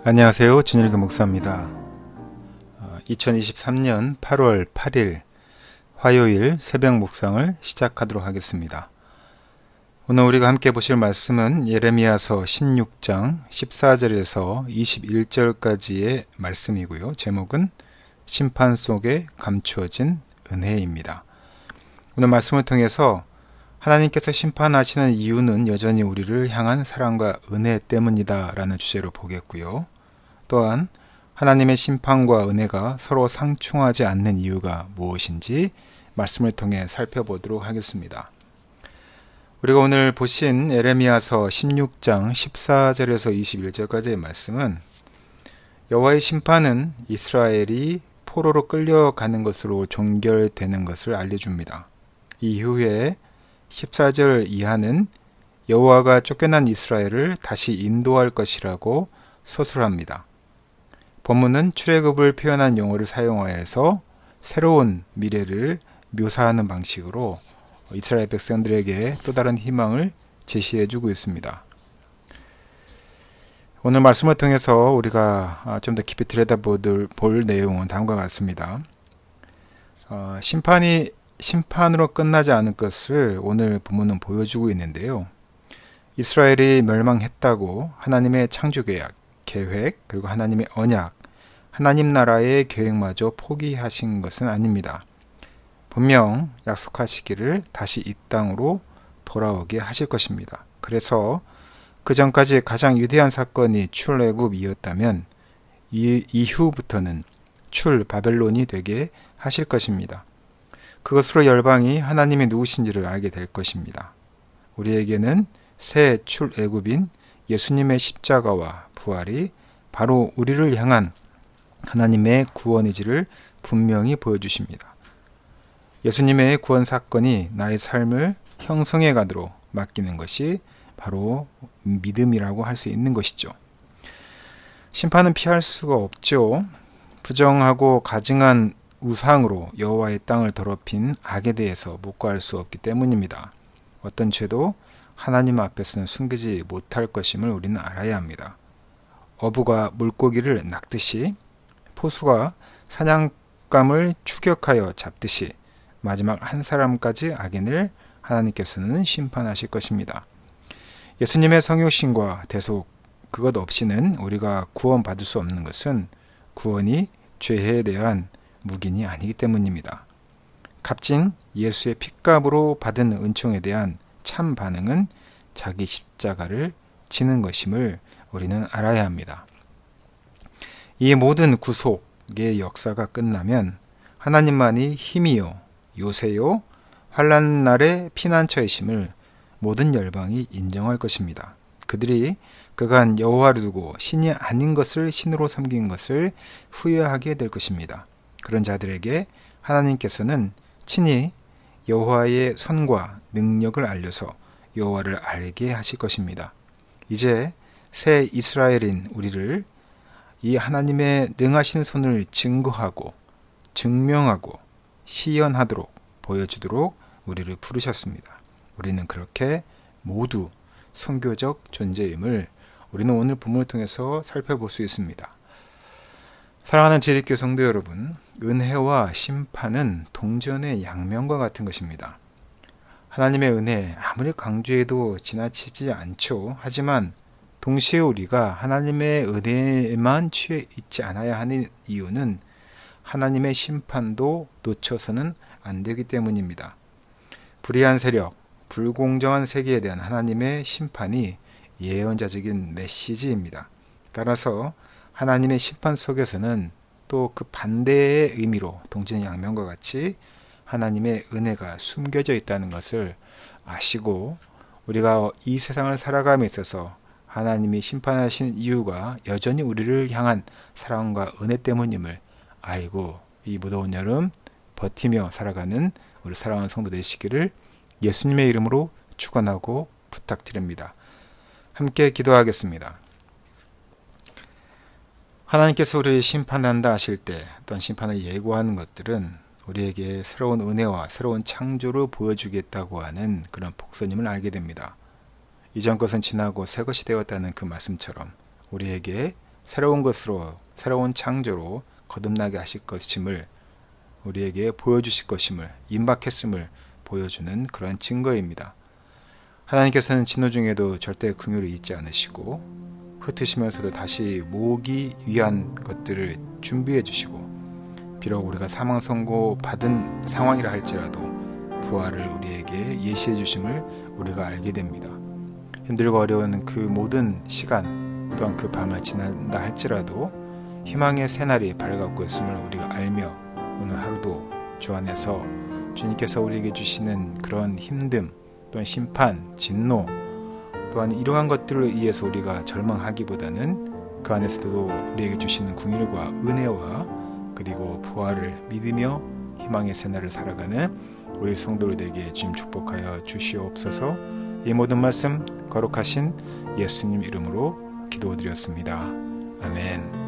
안녕하세요. 진일규 목사입니다. 2023년 8월 8일 화요일 새벽 묵상을 시작하도록 하겠습니다. 오늘 우리가 함께 보실 말씀은 예레미야서 16장 14절에서 21절까지의 말씀이고요. 제목은 심판 속에 감추어진 은혜입니다. 오늘 말씀을 통해서 하나님께서 심판하시는 이유는 여전히 우리를 향한 사랑과 은혜 때문이다 라는 주제로 보겠고요. 또한 하나님의 심판과 은혜가 서로 상충하지 않는 이유가 무엇인지 말씀을 통해 살펴보도록 하겠습니다. 우리가 오늘 보신 예레미야서 16장 14절에서 21절까지의 말씀은 여호와의 심판은 이스라엘이 포로로 끌려가는 것으로 종결되는 것을 알려줍니다. 이후에 14절 이하는 여호와가 쫓겨난 이스라엘을 다시 인도할 것이라고 서술합니다. 본문은 출애굽을 표현한 용어를 사용하여서 새로운 미래를 묘사하는 방식으로 이스라엘 백성들에게 또 다른 희망을 제시해주고 있습니다. 오늘 말씀을 통해서 우리가 좀 더 깊이 들여다볼 내용은 다음과 같습니다. 심판으로 끝나지 않을 것을 오늘 본문은 보여주고 있는데요. 이스라엘이 멸망했다고 하나님의 계획, 그리고 하나님의 언약, 하나님 나라의 계획마저 포기하신 것은 아닙니다. 분명 약속하시기를 다시 이 땅으로 돌아오게 하실 것입니다. 그래서 그 전까지 가장 위대한 사건이 출애굽이었다면 이후부터는 바벨론이 되게 하실 것입니다. 그것으로 열방이 하나님이 누구신지를 알게 될 것입니다. 우리에게는 새 출애굽인 예수님의 십자가와 부활이 바로 우리를 향한 하나님의 구원의지를 분명히 보여주십니다. 예수님의 구원 사건이 나의 삶을 형성해 가도록 맡기는 것이 바로 믿음이라고 할 수 있는 것이죠. 심판은 피할 수가 없죠. 부정하고 가증한 우상으로 여호와의 땅을 더럽힌 악에 대해서 묵과할 수 없기 때문입니다. 어떤 죄도 하나님 앞에서는 숨기지 못할 것임을 우리는 알아야 합니다. 어부가 물고기를 낚듯이 포수가 사냥감을 추격하여 잡듯이 마지막 한 사람까지 악인을 하나님께서는 심판하실 것입니다. 예수님의 성육신과 대속 그것 없이는 우리가 구원받을 수 없는 것은 구원이 죄에 대한 묵인이 아니기 때문입니다. 값진 예수의 핏값으로 받은 은총에 대한 참 반응은 자기 십자가를 지는 것임을 우리는 알아야 합니다. 이 모든 구속의 역사가 끝나면 하나님만이 힘이요 요새요 환난 날의 피난처이심을 모든 열방이 인정할 것입니다. 그들이 그간 여호와를 두고 신이 아닌 것을 신으로 섬긴 것을 후회하게 될 것입니다. 그런 자들에게 하나님께서는 친히 여호와의 손과 능력을 알려서 여호와를 알게 하실 것입니다. 이제 새 이스라엘인 우리를 이 하나님의 능하신 손을 증거하고 증명하고 시연하도록 보여주도록 우리를 부르셨습니다. 우리는 그렇게 모두 선교적 존재임을 우리는 오늘 본문을 통해서 살펴볼 수 있습니다. 사랑하는 진리교회 성도 여러분, 은혜와 심판은 동전의 양면과 같은 것입니다. 하나님의 은혜 아무리 강조해도 지나치지 않죠. 하지만 동시에 우리가 하나님의 은혜에만 취해 있지 않아야 하는 이유는 하나님의 심판도 놓쳐서는 안 되기 때문입니다. 불의한 세력, 불공정한 세계에 대한 하나님의 심판이 예언자적인 메시지입니다. 따라서 하나님의 심판 속에서는 또 그 반대의 의미로 동전 양면과 같이 하나님의 은혜가 숨겨져 있다는 것을 아시고 우리가 이 세상을 살아감에 있어서 하나님이 심판하신 이유가 여전히 우리를 향한 사랑과 은혜 때문임을 알고 이 무더운 여름 버티며 살아가는 우리 사랑하는 성도 되시기를 예수님의 이름으로 축원하고 부탁드립니다. 함께 기도하겠습니다. 하나님께서 우리를 심판한다 하실 때 어떤 심판을 예고하는 것들은 우리에게 새로운 은혜와 새로운 창조를 보여주겠다고 하는 그런 복선임을 알게 됩니다. 이전 것은 지나고 새 것이 되었다는 그 말씀처럼 우리에게 새로운 것으로, 새로운 창조로 거듭나게 하실 것임을, 우리에게 보여주실 것임을, 임박했음을 보여주는 그러한 증거입니다. 하나님께서는 진노 중에도 절대 긍휼을 잊지 않으시고 흩으시면서도 다시 모으기 위한 것들을 준비해 주시고, 비록 우리가 사망 선고 받은 상황이라 할지라도 부활을 우리에게 예시해 주심을 우리가 알게 됩니다. 힘들고 어려운 그 모든 시간 또한 그 밤을 지난다 할지라도 희망의 새날이 밝아오고 있음을 우리가 알며, 오늘 하루도 주 안에서 주님께서 우리에게 주시는 그런 힘듦 또한 심판, 진노 또한 이러한 것들을 위해서 우리가 절망하기보다는 그 안에서도 우리에게 주시는 긍휼과 은혜와 그리고 부활을 믿으며 희망의 새날을 살아가는 우리 성도들에게 주님 축복하여 주시옵소서. 이 모든 말씀 거룩하신 예수님 이름으로 기도드렸습니다. 아멘.